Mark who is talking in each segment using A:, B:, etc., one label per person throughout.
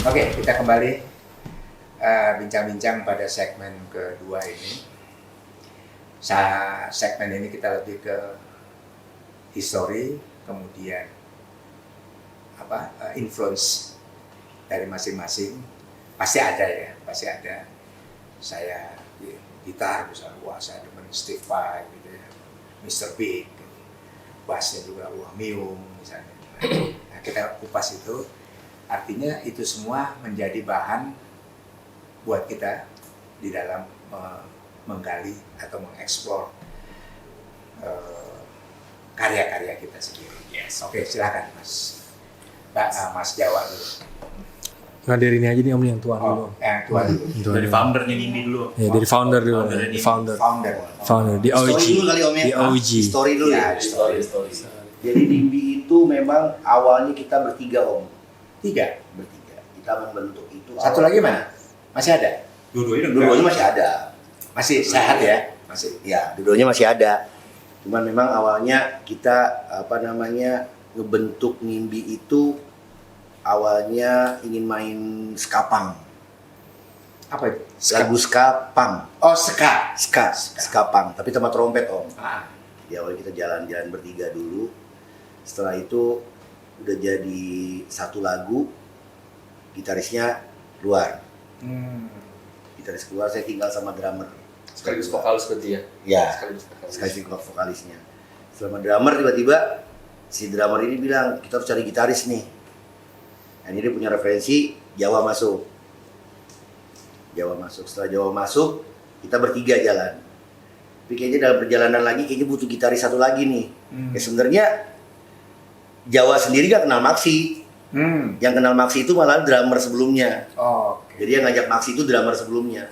A: Oke, kita kembali bincang-bincang pada segmen kedua ini. Segmen ini kita lebih ke history, kemudian influence dari masing-masing. Pasti ada ya, pasti ada. Saya gitar misalnya, wah saya demen Steve Vai gitu ya, Mr. Big, bassnya juga wah Miung misalnya. Nah, kita kupas itu. Artinya itu semua menjadi bahan buat kita di dalam menggali atau mengeksplor karya-karya kita sendiri. Yes. Oke, silakan Mas. Mas Jawa dulu.
B: Nah dari ini aja nih Om yang tua dulu.
A: Yang tua dulu.
C: Dari foundernya Nimbi dulu.
B: Ya dari founder dulu. Founder di OG.
D: Story dulu kali Om ya.
B: Di OG.
D: Story dulu ya.
C: Story.
D: Jadi Nimbi itu memang awalnya kita bertiga Om.
A: Bertiga.
D: Kita membentuk itu.
A: Satu lagi mana? Masih ada?
D: Dua-duanya masih ada.
A: Masih sehat ya? Masih.
D: Ya, dua-duanya masih ada. Cuman memang awalnya kita ngebentuk Nimbi itu awalnya ingin main skapang.
A: Apa itu?
D: Lagu skapang.
A: Oh, ska.
D: Skapang, tapi sama trompet Om.
A: Ah.
D: Di awal kita jalan-jalan bertiga dulu. Setelah itu udah jadi satu lagu, gitarisnya keluar. Gitaris keluar, saya tinggal sama drummer.
C: Sekaligus vokalis berarti ya?
D: Ya, sekaligus vokalisnya. Selama drummer tiba-tiba si drummer ini bilang kita harus cari gitaris nih. Nah, ini dia punya referensi Jawa masuk. Setelah Jawa masuk, kita bertiga jalan. Tapi kayaknya dalam perjalanan lagi kayaknya butuh gitaris satu lagi nih. Ya sebenarnya Jawa sendiri gak kenal Maksi. Yang kenal Maksi itu malah drummer sebelumnya.
A: Okay.
D: Jadi yang ngajak Maksi itu drummer sebelumnya.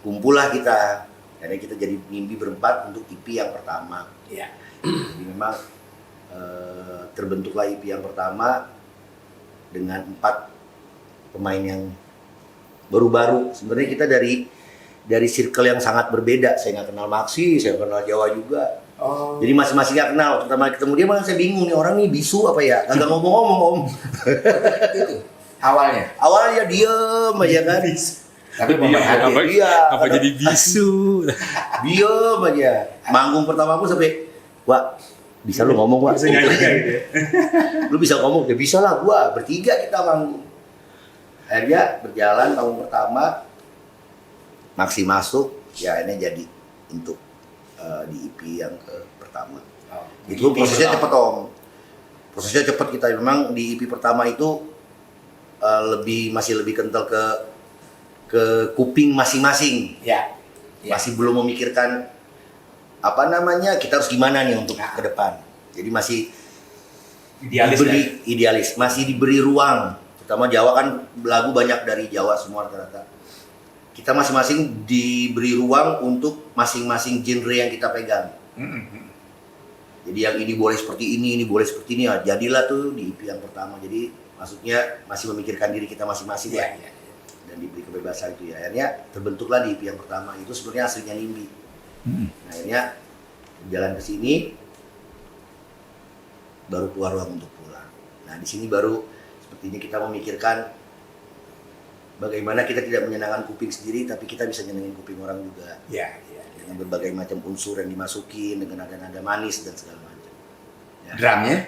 D: Kumpullah kita. Akhirnya kita jadi Nimbi berempat untuk EP yang pertama.
A: Iya.
D: Jadi memang terbentuklah EP yang pertama dengan 4 pemain yang baru-baru. Sebenarnya kita dari circle yang sangat berbeda. Saya nggak kenal Maksi, saya kenal Jawa juga.
A: Oh.
D: Jadi masing-masing gak kenal. Pertama ketemu dia malah saya bingung nih orang nih bisu apa ya? Kagak ngomong-ngomong Om.
A: Itu awalnya.
D: Awalnya diem aja kan.
A: Tapi pemerhati.
D: Iya.
B: Apa jadi bisu?
D: Diem aja. Manggung pertama aku sampai, Wak, bisa lu ngomong Wak?
C: Bisa nyanyi kan gitu ya?
D: Lu bisa ngomong? Ya bisa lah gua. Bertiga kita manggung. Akhirnya berjalan manggung pertama. Maksi masuk. Ya ini jadi untuk di EP yang pertama. Itu prosesnya cepet Om. Prosesnya cepet kita memang di EP pertama itu masih lebih kental ke kuping masing-masing.
A: Ya.
D: Masih belum memikirkan kita harus gimana nih untuk ke depan. Jadi masih idealis, masih diberi ruang. Terutama Jawa kan lagu banyak dari Jawa semua rata-rata. Kita masing-masing diberi ruang untuk masing-masing genre yang kita pegang. Jadi yang ini boleh seperti ini boleh seperti ini. Ya, jadilah tuh di EP yang pertama. Jadi maksudnya masih memikirkan diri kita masing-masing ya. Dan diberi kebebasan itu ya. Akhirnya terbentuklah di EP yang pertama. Itu sebenarnya aslinya Nimbi. Nah, akhirnya jalan ke sini baru keluar ruang untuk pulang. Nah, di sini baru sepertinya kita memikirkan bagaimana kita tidak menyenangkan kuping sendiri, tapi kita bisa nyenengin kuping orang juga.
A: Iya.
D: Dengan berbagai macam unsur yang dimasukin, dengan nada-nada manis dan segala macam. Ya.
A: Drumnya?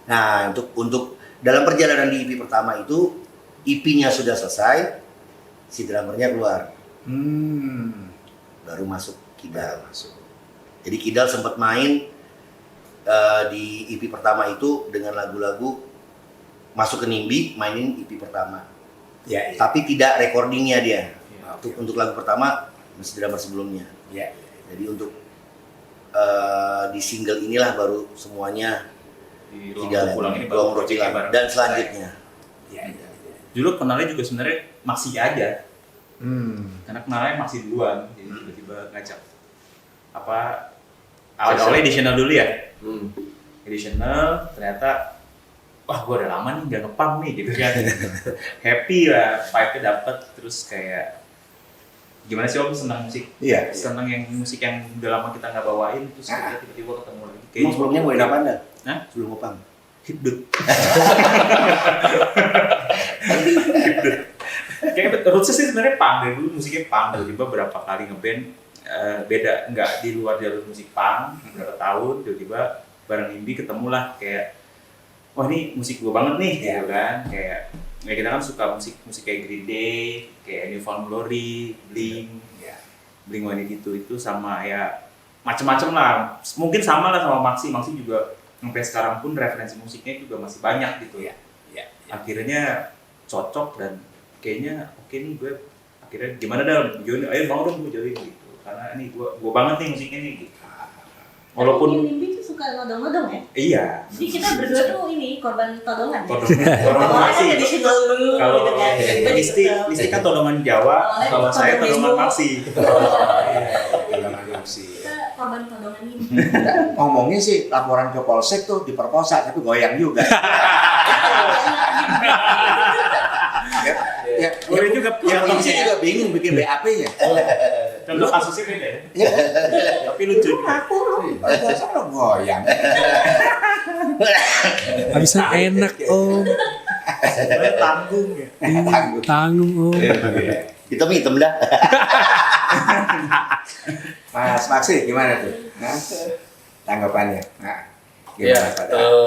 D: Nah, untuk dalam perjalanan di EP pertama itu, EP-nya sudah selesai, si drummernya keluar. Baru masuk Kidal. Jadi Kidal sempat main di EP pertama itu dengan lagu-lagu masuk ke Nimbi, mainin EP pertama.
A: Ya.
D: Tapi tidak recordingnya dia. Untuk lagu pertama masih drummer sebelumnya.
A: Ya.
D: Jadi untuk di single inilah baru semuanya
C: Di
D: Kidal
C: ruang ini
D: ruang
C: baru project
D: Rotilan dan selanjutnya.
A: Ya.
C: Dulu kenalnya juga sebenarnya Maksi aja. Karena kenalnya Maksi duluan, jadi tiba-tiba ngajak awalnya additional dulu ya. Additional ternyata wah gue udah lama nih gak ngepam nih gitu kan. Happy lah, vibe-nya dapet, terus kayak gimana sih Om senang musik?
A: Iya.
C: Senang yang musik yang udah lama kita nggak bawain, terus kita tiba-tiba ketemu lagi.
D: Emang sebelumnya bawain apa Anda?
C: Hah?
D: Sebelum Opang?
C: Hipdut. Kayak rootsnya sih sebenarnya punk, dari dulu musiknya punk, tiba-tiba berapa kali ngeband beda, nggak di luar jalur musik punk, berapa tahun, tiba-tiba bareng Imbi ketemulah kayak, wah ini musik gue banget nih, gitu kan, kayak kita kan suka musik kayak Green Day, kayak New Found Glory, Blink-182 itu sama ya macem-macem lah, mungkin sama lah sama Maxi juga sampai sekarang pun referensi musiknya juga masih banyak gitu ya. Akhirnya cocok dan kayaknya oke nih gue akhirnya gimana dah join, ayo mau dong gue join gitu karena ini gue banget nih musiknya nih gitu. Walaupun
E: Mimpi tuh suka nodong-nodong ya?
C: iya.
E: Jadi kita berdua tuh ini korban todongan.
C: Todongan sih.
E: Jadi single dulu
C: Kalau
E: gitu kan.
C: Listi kan todongan Jawa, kalau saya todongan Maxi.
E: Kita korban todongan ini.
A: Ngomongnya sih laporan ke polsek tuh diperkosa tapi goyang juga. Ya,
C: Boleh juga
A: yang polisi
C: polisinya.
A: juga bingung bikin BAP-nya.
C: Contoh kasusnya beda ya. Tapi lucu.
A: Aku lu goyang.
B: Habisnya enak Om.
C: Tanggung ya.
B: Tanggung Om.
D: Hitam dah.
A: Mas Maxi gimana tuh? Nah, tanggapannya. Nah,
F: Ya,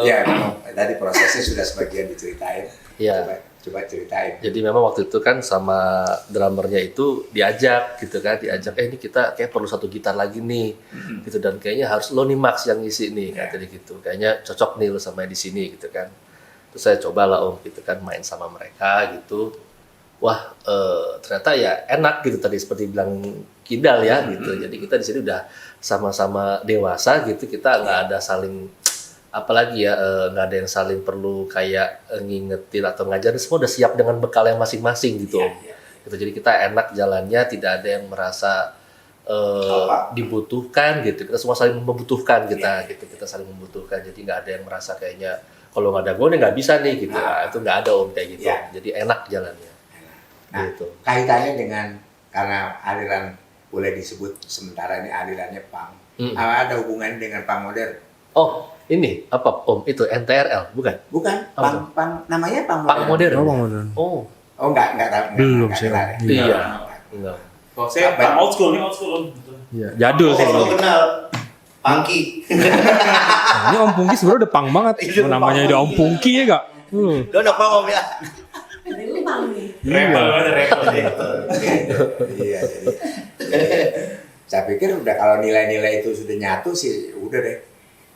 A: ya memang tadi prosesnya sudah sebagian diceritain.
F: Ya.
A: Coba ceritain.
F: Jadi memang waktu itu kan sama drummernya itu diajak ini kita kayak perlu satu gitar lagi nih gitu dan kayaknya harus lo nih Max yang ngisi nih katanya gitu, kayaknya cocok nih lo sama di sini gitu kan. Terus saya cobalah Om gitu kan main sama mereka gitu, wah ternyata ya enak gitu tadi seperti bilang Kidal ya gitu. Jadi kita di sini udah sama-sama dewasa gitu, kita nggak ada saling apalagi ya nggak ada yang saling perlu kayak ngingetin atau ngajarin, semua udah siap dengan bekal yang masing-masing gitu Om. Gitu, jadi kita enak jalannya, tidak ada yang merasa dibutuhkan gitu, kita semua saling membutuhkan gitu, kita saling membutuhkan, jadi nggak ada yang merasa kayaknya kalau nggak ada gue nih nggak bisa nih gitu. Nah, itu nggak ada Om kayak gitu. Jadi enak jalannya.
A: Nah,
F: gitu.
A: kaitannya dengan karena aliran boleh disebut sementara ini alirannya punk. Ada hubungannya dengan punk modern?
F: Oh, ini apa Om? Itu NTRL bukan?
A: Bukan,
F: Apa
A: punk namanya punk
F: Punk modern.
B: Oh,
A: Oh, enggak tahu.
B: Belum
A: enggak
B: sih,
A: kenal ya?
F: Iya. Enggak.
C: Kalau saya old school Om.
B: iya. Jadul sih.
D: Lo kenal Pangki.
B: Nah, ini Om Pungki sebenarnya udah pang banget. Namanya udah Om Pungki ya gak?
D: Lo udah paham Om ya?
E: Ini bang nih.
C: Rebel deh.
A: Iya, jadi saya pikir udah kalau nilai-nilai itu sudah nyatu sih udah deh.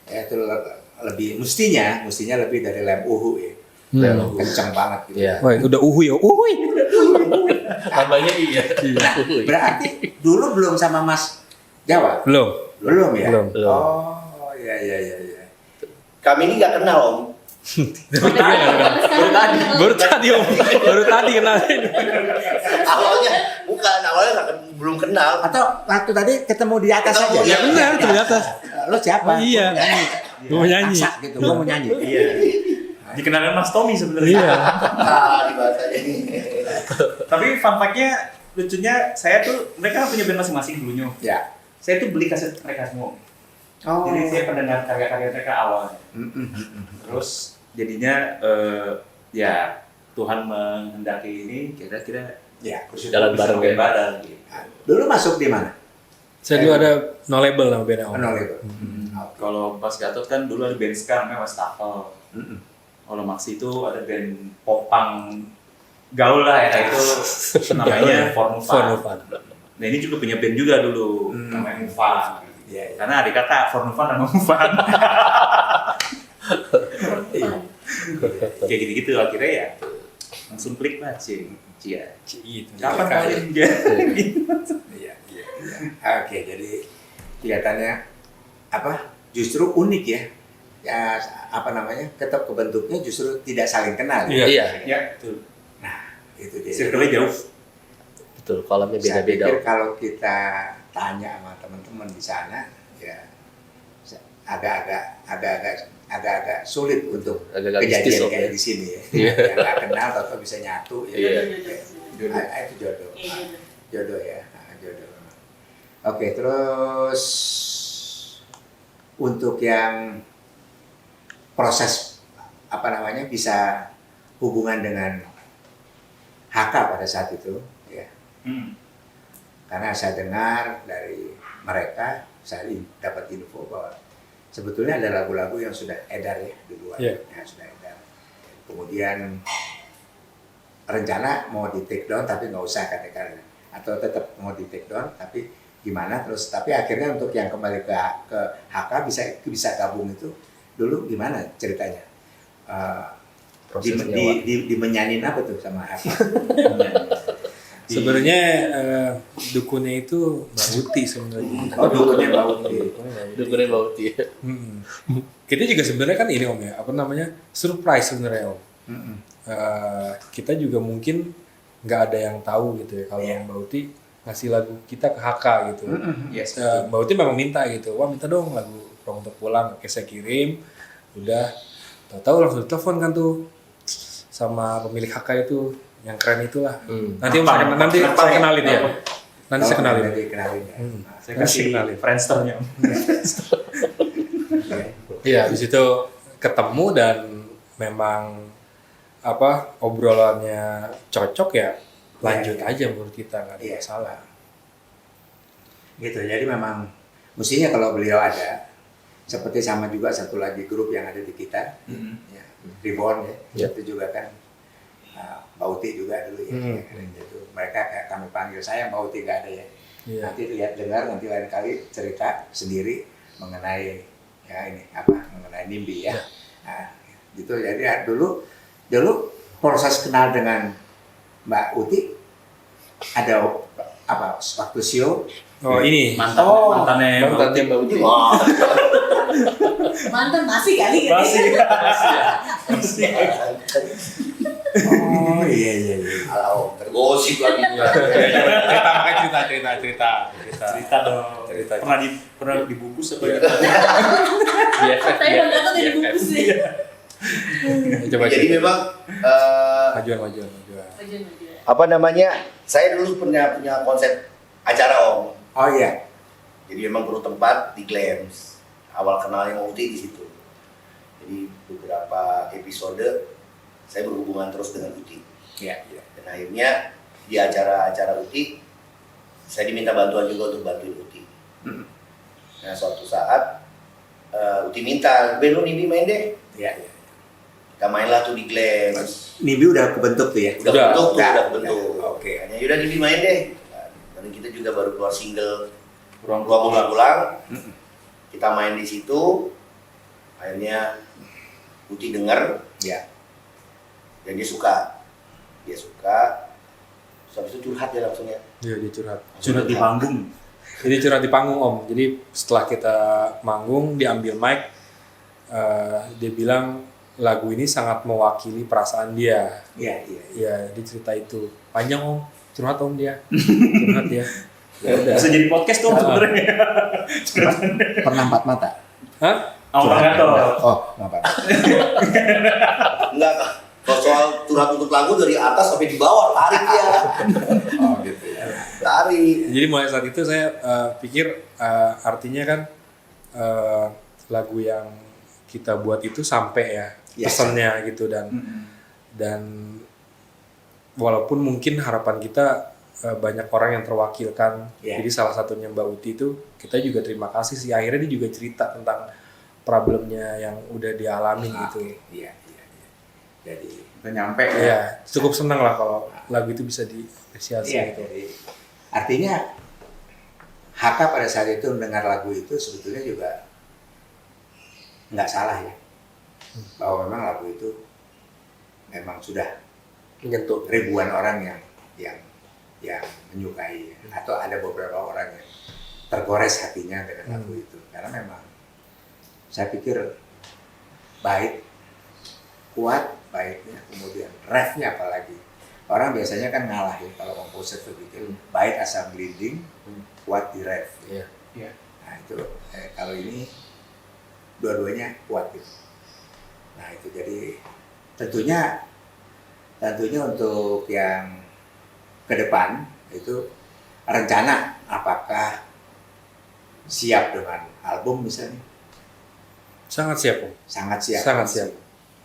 A: Ya, itu lebih mestinya lebih dari lem uhu ya. Kenceng banget gitu.
F: Iya.
B: Wah, udah uhui ya. Uhui.
F: Namanya iya.
A: Berarti dulu belum sama Mas Jawa? Belum ya?
B: Belum.
A: Oh, iya.
D: Kami ini nggak kenal Om.
B: Baru tadi Om. Baru tadi kenalin.
D: Awalnya belum kenal.
A: Atau waktu tadi ketemu di atas
D: Ketemu,
A: aja?
D: ya.
B: Benar, ternyata.
A: Lo siapa?
B: Oh, iya. Gue mau nyanyi.
A: Aksa gitu, gue mau nyanyi.
C: Iya. Dikenalin Mas Tommy sebenarnya.
B: Iya.
D: Dibahasanya.
C: Tapi fun fact-nya lucunya saya tuh mereka punya band masing-masing dulunya.
A: Ya.
C: Saya tuh beli kaset mereka semua.
A: Oh.
C: Jadi saya pendengar karya-karya mereka awalnya. Terus jadinya ya Tuhan menghendaki ini kira-kira
A: Ya.
F: Jalan bareng ya.
C: bareng gitu.
A: Dulu masuk di mana?
B: Saya dulu ada No Label nama bandnya Om.
A: Nol itu.
C: Kalau Mas Gatot kan dulu ada band ska namanya Wastafel. Kalau Maxi itu ada band popang gaul lah ya itu namanya Fornuvan. Nah ini juga punya band juga dulu namanya Mufa.
A: Iya.
C: Karena adik kakak Fornuvan sama Mufa. Kayak gitu-gitu akhirnya ya langsung klik lah Cia. Kapan kalian dia?
A: Iya. Oke, jadi kelihatannya apa? Justru unik ya. Ya apa namanya? Tetap kebentuknya justru tidak saling kenal. Ya?
F: Iya.
C: Ya, betul.
A: Itu dia.
C: Circle-nya jauh.
F: Betul, kolamnya
A: Saya
F: beda-beda.
A: pikir kalau kita tanya sama teman-teman di sana, ya agak-agak sulit untuk
F: Agak-agak
A: kejadian
F: mistis, Om,
A: kayak
F: ya.
A: di sini ya.
F: Iya.
A: Yang nggak kenal atau bisa nyatu ya.
F: Iya.
A: Itu jodoh. jodoh ya. Nah, jodoh. Oke, terus untuk yang proses apa namanya bisa hubungan dengan HK pada saat itu ya. Karena saya dengar dari mereka, saya dapat info bahwa sebetulnya ada lagu-lagu yang sudah edar ya di luar,
B: Iya.
A: ya, sudah edar. Kemudian rencana mau di take down tapi nggak usah katakan, atau tetap mau di take down tapi gimana terus, tapi akhirnya untuk yang kembali ke HK bisa gabung itu dulu gimana ceritanya?
F: Prosesnya,
A: Di menyanyiin apa tuh sama HK?
B: Sebenarnya dukunnya itu Mbak Uti sebenarnya.
A: Oh, dukunnya Mbak Uti.
F: Dukunnya Mbak Uti.
B: Mm-mm. Kita juga sebenarnya kan ini Om ya, apa namanya, surprise sebenarnya Om. Kita juga mungkin nggak ada yang tahu gitu ya kalau
A: Iya.
B: Mbak Uti ngasih lagu kita ke HK gitu.
C: Yes.
B: Mbak Uti memang minta gitu, wah minta dong lagu Ruang Untuk Pulang. Oke, saya kirim, udah tahu-tahu langsung ditelepon kan tuh sama pemilik HK itu yang keren itulah. Nanti Om saya kenalin ya. Nanti saya kenalin.
A: Nanti kenalin ya.
C: Saya
B: Kasih
C: kasih
B: kenalin.
C: Friendster-nya.
B: Iya, di situ ketemu dan memang apa obrolannya cocok ya, lanjut
A: Iya.
B: aja menurut kita, nggak ada
A: Iya.
B: masalah.
A: Gitu, jadi memang mestinya kalau beliau ada, seperti sama juga satu lagi grup yang ada di kita, ya, Reborn ya, itu juga kan Mbak Uti juga dulu ya, gitu. Mereka kayak kami panggil, saya Mbak Uti nggak ada ya.
B: Iya.
A: Nanti lihat dengar, nanti lain kali cerita sendiri mengenai ya ini apa, mengenai NIMBY ya. Nah, gitu, jadi ya, dulu proses kenal dengan Mbak Uti ada apa waktu show.
B: Oh ini
C: Mantannya
F: Mantannya Mbak Uti.
D: Wah,
E: Mantan masih kali ya.
A: Oh iya.
D: kalau tergosip lagi.
C: cerita dong. Pernah dibungkus apa ya?
E: Saya nggak tahu dari bungkus sih.
B: Coba
D: Jadi memang
B: majuan.
E: Maju.
D: apa namanya? Saya dulu punya konsep acara Om.
A: Oh iya.
D: Jadi memang perlu tempat di Glams. Awal kenalnya Uti di situ. Jadi beberapa episode saya berhubungan terus dengan Uti.
A: Iya.
D: Dan akhirnya di acara-acara Uti saya diminta bantuan juga untuk bantuin Uti. Nah suatu saat Uti minta, "Ben lu NIMBY main deh."
A: Iya.
D: Kita mainlah tuh di Glams.
A: NIMBY udah kebentuk tuh ya.
D: Udah
A: Udah.
D: bentuk.
A: Oke.
D: Hanya yaudah NIMBY main deh. Dan kita juga baru keluar single
C: Ruang
D: pulang. Kita main di situ. Akhirnya Uti denger
A: Ya.
D: dan dia suka. Terus habis itu curhat ya langsung ya.
B: Iya, dia curhat.
C: Curhat di panggung.
B: Jadi curhat di panggung Om. Jadi setelah kita manggung, diambil mic, dia bilang lagu ini sangat mewakili perasaan dia.
A: Iya.
B: Ya, dia cerita itu. Panjang Om, curhat Om dia. Curhat ya. Ya udah.
C: Bisa jadi podcast tuh sebenarnya.
A: Pernah empat mata.
B: Hah?
C: Oh, enggak tuh.
A: Oh, empat mata.
D: Enggak, kalau soal curhat untuk lagu dari atas sampai di bawah tarik ya.
A: Oh gitu ya.
D: Tarik.
B: Jadi mulai saat itu saya pikir artinya kan lagu yang kita buat itu sampai ya
A: Ya,
B: pesannya gitu, dan walaupun mungkin harapan kita banyak orang yang terwakilkan,
A: Ya.
B: jadi salah satunya Mbak Uti itu kita juga terima kasih sih, akhirnya dia juga cerita tentang problemnya yang udah dialami gitu.
A: Iya. Jadi
C: Udah nyampe ya.
B: Ya cukup senang lah kalau lagu itu bisa diapresiasi
A: iya,
B: gitu.
A: jadi artinya HK pada saat itu mendengar lagu itu sebetulnya juga nggak salah ya, bahwa memang lagu itu memang sudah
F: Menyentuh.
A: ribuan orang yang menyukai, atau ada beberapa orang yang tergores hatinya dengan lagu itu, karena memang saya pikir baik, kuat baiknya, kemudian refnya apalagi. Orang biasanya kan ngalah ya kalau komposer tuh bikin baik asal gelinding, kuat di ref.
F: Iya.
A: Nah itu kalau ini dua-duanya kuat gitu. Nah itu jadi tentunya untuk yang ke depan itu rencana apakah siap dengan album misalnya?
B: Sangat siap, Om.
A: Sangat siap.
B: Sangat siap.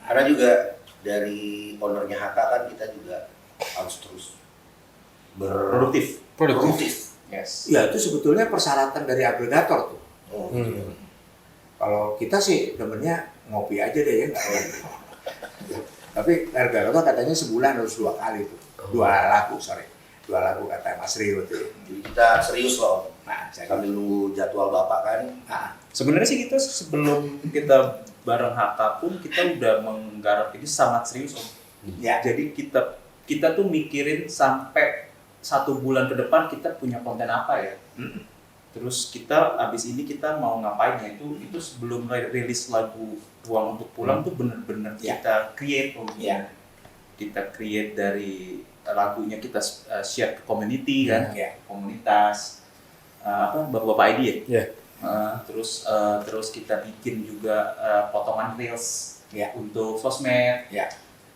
D: Karena juga dari ownernya HK kan kita juga harus terus
C: Produktif.
D: berproduktif.
C: Yes.
A: Ya itu sebetulnya persyaratan dari agregator tuh.
D: Oh,
A: Kalau kita sih demennya ngopi aja deh ya, nggak ada. Tapi agregator katanya sebulan harus 2 kali tuh. 2 lagu kata Mas Rio tuh.
D: Jadi kita serius loh.
A: Nah, saya
D: Sambil nunggu jadwal Bapak kan.
A: nah,
C: Sebenarnya sih kita sebelum kita bareng HK pun kita udah menggarap ini sangat serius Om.
A: ya
C: Jadi kita tuh mikirin sampai 1 bulan ke depan kita punya konten apa ya. Terus kita abis ini kita mau ngapain ya itu sebelum rilis lagu Ruang Untuk Pulang tuh bener-bener
A: Ya.
C: kita create Om.
A: Ya.
C: Kita create dari lagunya kita share ke community kan,
A: Ya.
C: komunitas bapak-bapak ID ya.
B: Iya.
C: Terus kita bikin juga potongan reels
A: Ya.
C: untuk sosmed,
A: Ya.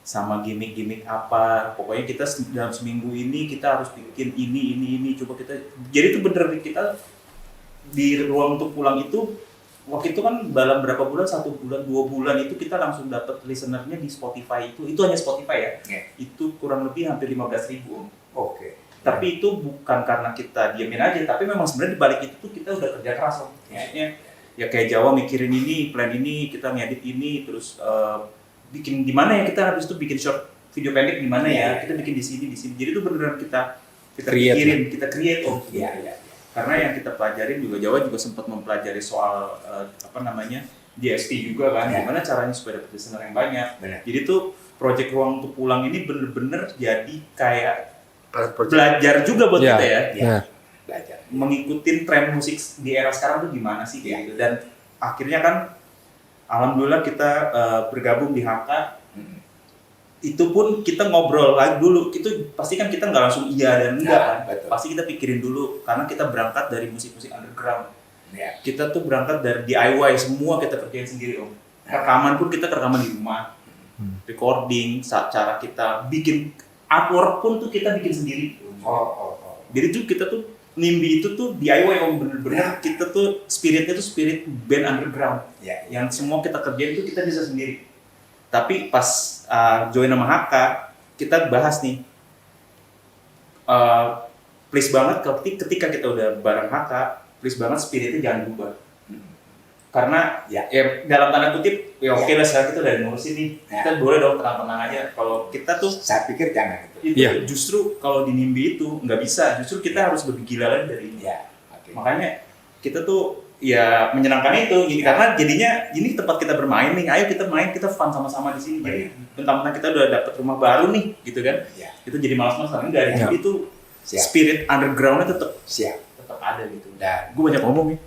C: sama gimmick-gimmick apa. Pokoknya kita dalam seminggu ini kita harus bikin ini. Coba kita. Jadi itu bener kita di Ruang Untuk Pulang itu waktu itu kan dalam berapa bulan, 1 bulan, 2 bulan itu kita langsung dapat listenernya di Spotify itu hanya Spotify ya.
A: Ya.
C: Itu kurang lebih hampir 15.000 Om.
A: Oke.
C: Tapi itu bukan karena kita diamin aja, tapi memang sebenarnya di balik itu tuh kita udah kerja keras Om. Maksudnya ya kayak Jawa mikirin ini, plan ini, kita ngedit ini, terus bikin gimana ya, kita habis itu bikin short video pendek gimana ya, kita bikin di sini. Jadi itu beneran kita
B: Create,
C: pikirin, kita create Om.
A: Ya.
C: Karena yang kita pelajarin juga Jawa juga sempat mempelajari soal DSP juga kan,
A: Ya.
C: gimana caranya supaya dapat listener yang banyak.
A: Benar.
C: Jadi tuh project Ruang Untuk Pulang ini bener-bener jadi kayak
F: Project.
C: belajar juga buat
B: Ya.
C: kita ya,
B: Ya.
A: Belajar.
C: mengikutin tren musik di era sekarang tuh gimana sih kayak
A: Ya.
C: gitu. Dan akhirnya kan alhamdulillah kita bergabung di HK. Itu pun kita ngobrol lagi dulu, itu pasti kan kita nggak langsung iya dan enggak
A: Nah,
C: kan,
A: betul.
C: pasti kita pikirin dulu karena kita berangkat dari musik-musik underground.
A: Ya.
C: Kita tuh berangkat dari DIY, semua kita kerjain sendiri Om. Rekaman pun kita rekaman di rumah, recording, cara kita bikin artwork pun tuh kita bikin sendiri.
A: Oh.
C: Jadi tuh kita tuh NIMBY itu tuh DIY Om, bener-bener kita tuh spiritnya tuh spirit band underground.
A: Ya.
C: Yang semua kita kerjain itu kita bisa sendiri. Tapi pas join sama HK, kita bahas nih, please banget ketika kita udah bareng HK, please banget spiritnya jangan berubah. Karena
A: Ya.
C: dalam tanda kutip, ya oke lah sekarang kita udah ngurusin nih,
A: Ya.
C: kita boleh dong tenang-tenang aja. Kalau kita tuh
A: Saya pikir jangan itu.
C: itu
B: Iya.
C: justru kalau di NIMBY itu nggak bisa, justru kita harus lebih gila lagi dari ini.
A: Ya. Oke.
C: Makanya kita tuh ya menyenangkan itu, jadi karena jadinya ini tempat kita bermain nih, ayo kita main, kita fun sama-sama di sini. Jadi mentang-mentang kita udah dapet rumah baru nih, gitu kan?
A: Ya.
C: Itu jadi malas-malasan enggak,
B: Ya.
C: jadi itu
A: Siap.
C: spirit undergroundnya tetap
A: Siap.
C: ada gitu.
A: Dan
C: Gue banyak ngomong nih.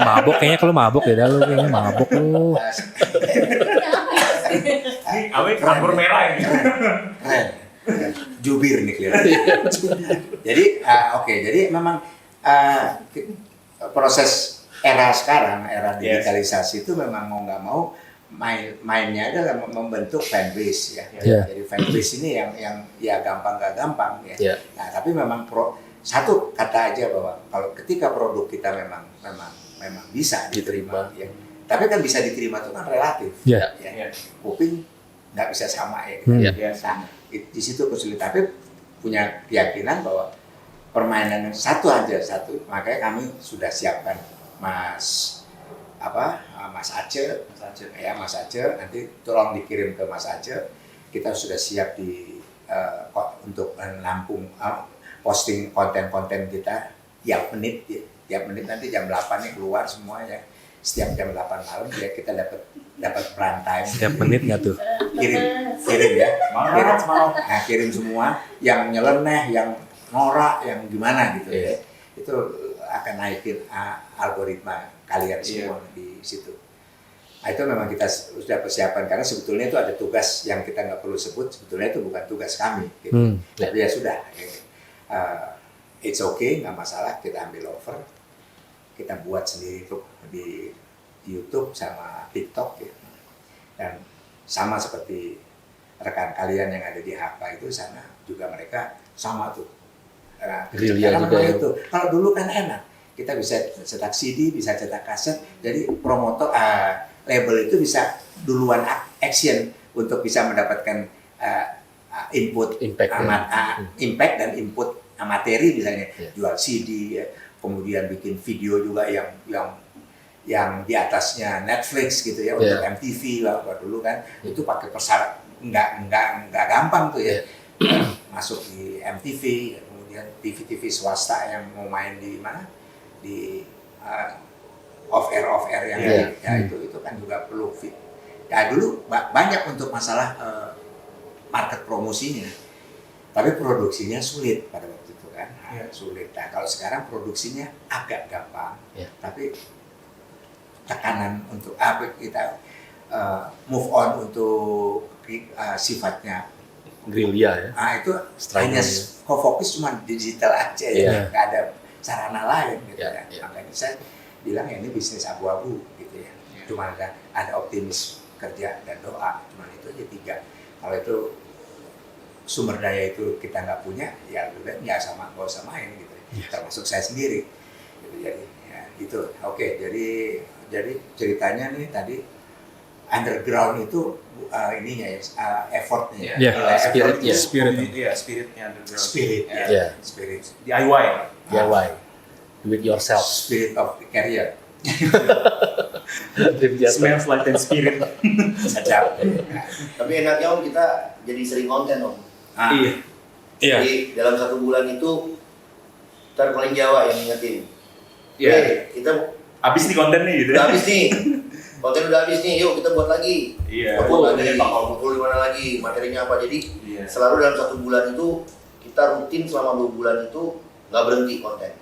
B: Mabok kayaknya, kalau mabok ya dah lu, kayaknya mabok lu.
C: Awe campur merah ini.
A: keren. Jubir nih kelihatan. Jadi oke, jadi memang proses era sekarang, era digitalisasi itu memang mau nggak mau mainnya adalah membentuk fanbase ya.
B: Yeah.
A: Jadi fanbase ini yang ya gampang nggak gampang ya.
F: Yeah.
A: Nah tapi memang satu kata aja bahwa kalau ketika produk kita memang bisa diterima, ya. Tapi kan bisa diterima itu kan relatif.
B: Yeah.
A: Ya. Kuping nggak bisa sama ya.
F: Yeah.
A: Nah, di situ kesulitan. Tapi punya keyakinan bahwa permainan yang satu, makanya kami sudah siapkan Mas Aceh, Mas Aceh, nanti tolong dikirim ke Mas Aceh. Kita sudah siap untuk menampung posting konten-konten kita tiap menit nanti jam 8 nya keluar semuanya. Setiap jam 8 malam ya kita dapat prime time.
B: Setiap menit nggak tuh?
A: Kirim ya. Kirim semua yang nyeleneh, yang norak, yang gimana gitu ya. Itu akan naikin algoritma kalian semua di situ. Nah, itu memang kita sudah persiapan karena sebetulnya itu ada tugas yang kita nggak perlu sebut, sebetulnya itu bukan tugas kami gitu. Tapi ya sudah, it's okay, nggak masalah, kita ambil over, kita buat sendiri di YouTube sama TikTok ya. Dan sama seperti rekan kalian yang ada di HK itu sana juga mereka sama tuh
F: Gerilya
A: karena
F: juga
A: memang
F: ya.
A: itu. Kalau dulu kan enak, kita bisa cetak CD, bisa cetak kaset, jadi promotor label itu bisa duluan action untuk bisa mendapatkan input
F: Impact,
A: impact dan input materi misalnya
F: Ya.
A: jual CD ya. Kemudian bikin video juga yang di atasnya Netflix gitu ya untuk MTV lah kalau dulu kan itu pakai persyarat nggak gampang tuh ya masuk di MTV kemudian TV swasta yang mau main di mana di off air yang ya itu kan juga perlu fit. Ya dulu banyak untuk masalah market promosinya, tapi produksinya sulit pada waktu itu kan sulit. Nah kalau sekarang produksinya agak gampang, tapi tekanan untuk kita move on untuk sifatnya
F: Gerilya ya.
A: itu
F: Striking,
A: hanya fokus cuma digital aja ya, nggak ada sarana lain gitu
F: Ya,
A: ya. Makanya saya bilang ya ini bisnis abu-abu gitu ya. Cuma ada optimis kerja dan doa, cuma itu aja 3. Kalau itu sumber daya itu kita nggak punya, ya udah nggak usah main gitu. Termasuk saya sendiri. Gitu, jadi ya gitu. Oke, jadi ceritanya nih tadi underground itu ininya ya effortnya
B: Ya,
A: nilai
F: spiritnya.
A: effortnya.
C: Spiritnya underground.
A: Spirit ya.
F: Ya.
A: Spirit.
C: DIY.
F: DIY. Do it yourself.
A: Spirit of the career.
C: Smells like teen spirit.
A: Sedap.
D: Tapi enaknya Om kita jadi sering konten Om.
C: Iya.
B: Iya.
D: Jadi dalam 1 bulan itu ntar paling Jawa yang ngingetin.
C: Iya.
D: Kita
C: Abis nih konten nih gitu.
D: udah habis nih. Konten udah habis nih, yuk kita buat lagi.
C: Iya.
D: Buat lagi, bakal di mana lagi, materinya apa. Jadi
C: Iya.
D: selalu dalam 1 bulan itu kita rutin selama 2 bulan itu nggak berhenti konten.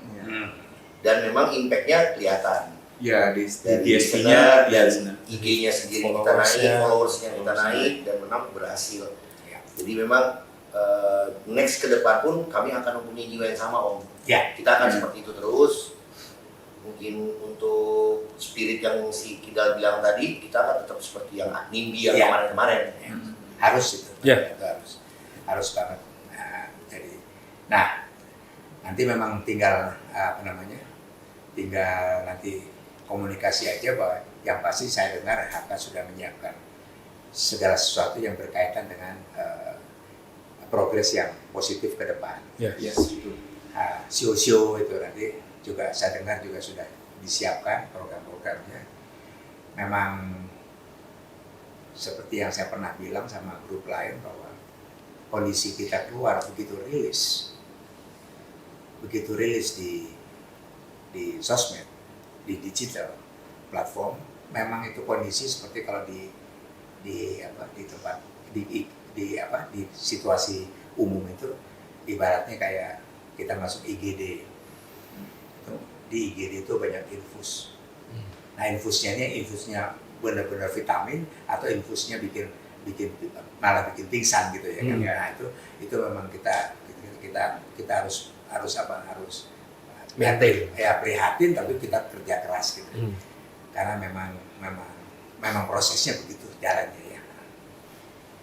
D: Dan memang impact-nya kelihatan.
C: Ya di
D: Dari
C: DSP-nya
D: dan
C: ya.
D: IG-nya sendiri kita naik, followersnya kita naik, dan memang berhasil. Jadi memang next ke depan pun kami akan mempunyai jiwa yang sama Om.
A: Ya.
D: Kita akan seperti itu terus. Mungkin untuk spirit yang si Kidal bilang tadi, kita akan tetap seperti yang NIMBY yang
A: Ya.
D: kemarin-kemarin.
A: Harus itu.
B: Ya.
A: Itu harus banget. Nah, nanti memang tinggal tinggal nanti komunikasi aja bahwa yang pasti saya dengar HK sudah menyiapkan segala sesuatu yang berkaitan dengan progres yang positif ke depan.
B: Ya.
C: Yes, itu.
A: Show itu nanti juga saya dengar juga sudah disiapkan program-programnya. Memang seperti yang saya pernah bilang sama grup lain bahwa kondisi kita keluar begitu rilis di sosmed, di digital platform, memang itu kondisi seperti kalau di tempat di situasi umum itu ibaratnya kayak kita masuk IGD. Di IGD itu banyak infus. Nah infusnya benar-benar vitamin atau infusnya malah bikin pingsan gitu ya kan. Nah itu memang kita harus
F: Maintain.
A: ya prihatin tapi kita kerja keras gitu. Karena memang prosesnya begitu jalannya ya.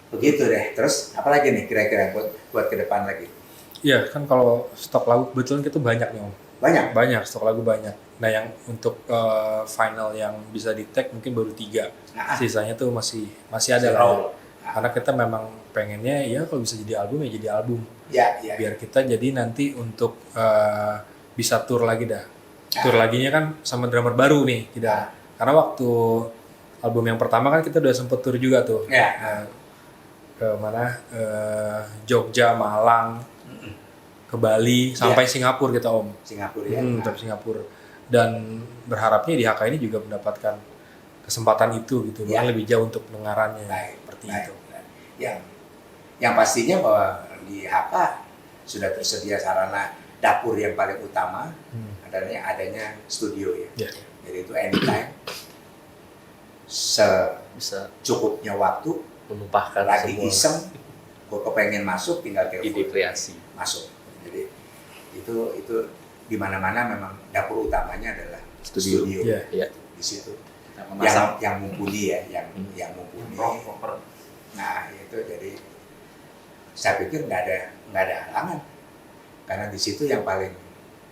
A: Begitu deh. Terus apalagi nih kira-kira buat ke depan lagi?
B: Iya, kan kalau stok lagu kebetulan kita banyak nih Om.
A: Banyak.
B: Stok lagu banyak. Nah yang untuk final yang bisa di tag mungkin baru 3. Sisanya tuh masih ada lah.
A: Roll.
B: Karena kita memang pengennya ya kalau bisa jadi album ya jadi album.
A: Ya.
B: Biar kita jadi nanti untuk bisa tour lagi dah. Tour laginya kan sama drummer baru nih kita. Karena waktu album yang pertama kan kita udah sempet tour juga tuh.
A: Ya.
B: Ke mana? Jogja, Malang, ke Bali, sampai Singapura kita Om.
A: Singapura ya.
B: Sampai Singapura. Dan berharapnya di HK ini juga mendapatkan kesempatan itu gitu,
A: Ya.
B: lebih jauh untuk pendengarannya seperti itu.
A: Yang pastinya bahwa di HK sudah tersedia sarana dapur yang paling utama, adanya studio ya.
B: Ya.
A: Jadi itu anytime,
F: Bisa
A: secukupnya waktu,
F: menumpahkan
A: lagi
F: semua
A: iseng, gue kepengen masuk tinggal
F: ide
A: telepon
F: kreasi.
A: masuk. Jadi itu di mana-mana memang dapur utamanya adalah
F: Studio.
A: studio.
B: Iya.
F: Ya.
A: Di situ.
C: Nah, memasak.
A: Yang mumpuni ya, yang mumpuni.
C: Proper.
A: Nah itu jadi saya pikir nggak ada halangan Karena di situ yang paling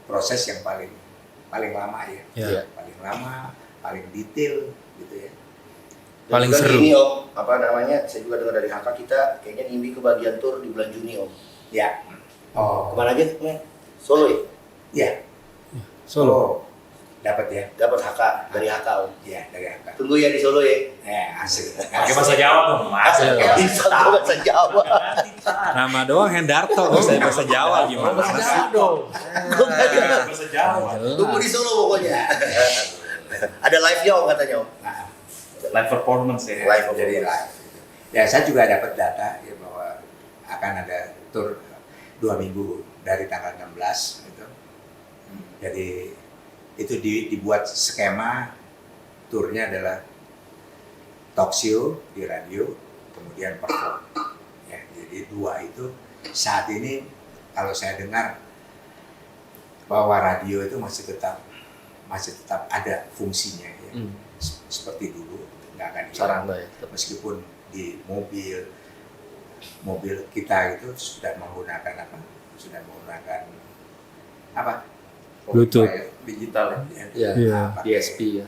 A: proses yang paling lama ya.
B: Ya.
A: Paling lama, paling detail gitu ya.
D: Dan
B: Paling
D: juga
B: seru.
D: Gini Om, apa namanya? Saya juga dengar dari Haka kita kayaknya ngimpi ke bagian tour di bulan Juni Om.
A: Ya. Oh,
D: Kemana aja? Men? Solo ya?
A: ya.
B: Solo.
A: Oh, dapat ya.
D: Dapat Haka dari Haka Om.
A: Ya, dari angka.
D: Tunggu ya di Solo ya.
A: Asik.
C: Pakai bahasa Jawa dong, Mas.
B: Iya.
D: Bisa bahasa Jawa.
B: Nama doang Hendarto, saya bahasa Jawa gimana?
F: Bahasa Jawa dong.
C: Bahasa Jawa.
D: Tunggu di Solo pokoknya. Ada live-nya Om katanya Om.
A: Nah,
C: Live performance ya.
D: Live
A: jadi live. Ya, saya juga dapat data ya bahwa akan ada tour 2 minggu dari tanggal 16 gitu. Jadi itu dibuat skema turnya adalah talk show di radio, kemudian perform. Ya, jadi 2 itu saat ini kalau saya dengar bahwa radio itu masih tetap ada fungsinya ya. Seperti dulu nggak akan hilang.
F: Sarana ya.
A: Meskipun di mobil kita itu sudah menggunakan
B: Bluetooth.
C: Digital ya.
F: Ya.
B: Iya.
A: pakai
F: DSP ya.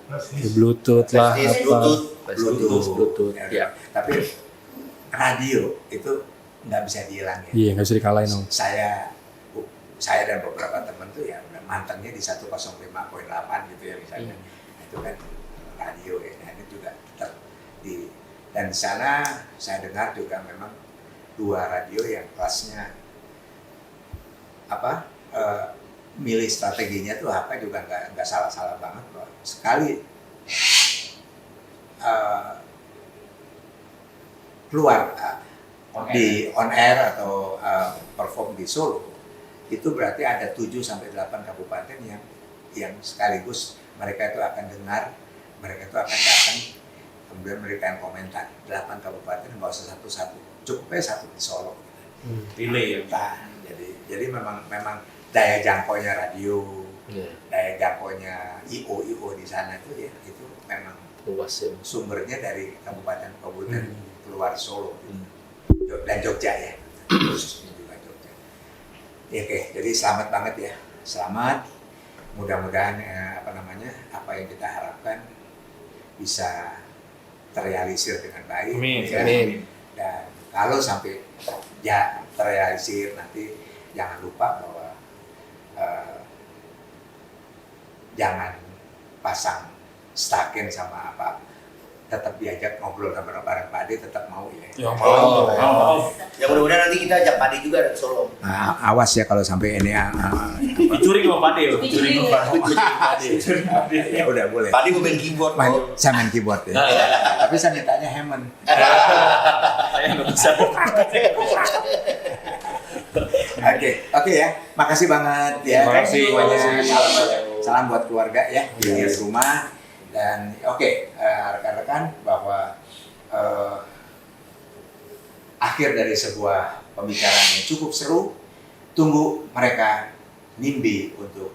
B: Bluetooth lah
D: Prestige,
B: apa.
D: Bluetooth.
F: Bluetooth.
A: Ya,
F: Ya.
A: tapi radio itu nggak bisa dihilangin.
B: Iya, nggak bisa dikalahin Om.
A: Saya dan beberapa teman tuh ya udah mantengnya di 105.8 gitu ya misalnya. Itu kan radio ya. Nah, ini juga tetap dan di sana saya dengar juga memang 2 radio yang kelasnya milih strateginya tuh apa juga nggak salah-salah banget loh. Sekali keluar di on air atau perform di Solo itu berarti ada 7 sampai 8 kabupaten yang sekaligus mereka itu akan dengar, mereka itu akan datang, kemudian memberikan komentar. 8 kabupaten nggak usah satu-satu, cukupnya 1 di Solo.
C: Relay ya.
A: Nah, jadi memang daya jangkaunya radio,
F: Iya.
A: daya jangkaunya IO di sana itu ya itu memang
F: Luas ya.
A: sumbernya dari kabupaten-kabupaten keluar Solo dan Jogja ya, khususnya juga Jogja. Ya, oke, jadi selamat banget ya, selamat. Mudah-mudahan apa yang kita harapkan bisa terrealisir dengan baik.
C: Amin.
A: Ya.
F: Amin.
A: Dan kalau sampai ya terrealisir nanti jangan lupa bahwa jangan pasang staken sama apa, tetap diajak ngobrol sama bareng Pak Ade, tetap mau ya.
C: Ya mau.
D: Ya mudah-mudahan nanti kita ajak Padi juga ke Solo.
A: Nah, awas ya kalau sampai ini
C: Dicuri sama Pak De.
E: Dicuri.
A: ya udah boleh.
D: Padi mau main keyboard.
A: Saya main keyboard ya. Tapi saya mintanya Hammond.
C: Saya nggak bisa.
A: Oke ya. Makasih banget ya.
C: Terima kasih.
A: Semuanya.
C: Terima kasih.
A: Salam buat keluarga ya di rumah. Dan rekan-rekan bahwa akhir dari sebuah pembicaraan yang cukup seru. Tunggu mereka NIMBY untuk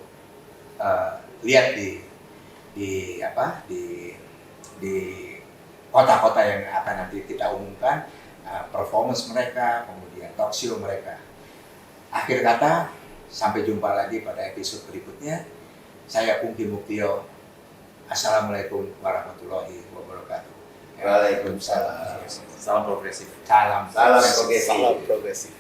A: lihat di kota-kota yang akan nanti kita umumkan, performance mereka, kemudian talk show mereka. Akhir kata, sampai jumpa lagi pada episode berikutnya. Saya Pungki Muktio. Assalamualaikum warahmatullahi wabarakatuh.
D: Waalaikumsalam.
C: Salam progresif.
A: Salam.
D: Salam progresif.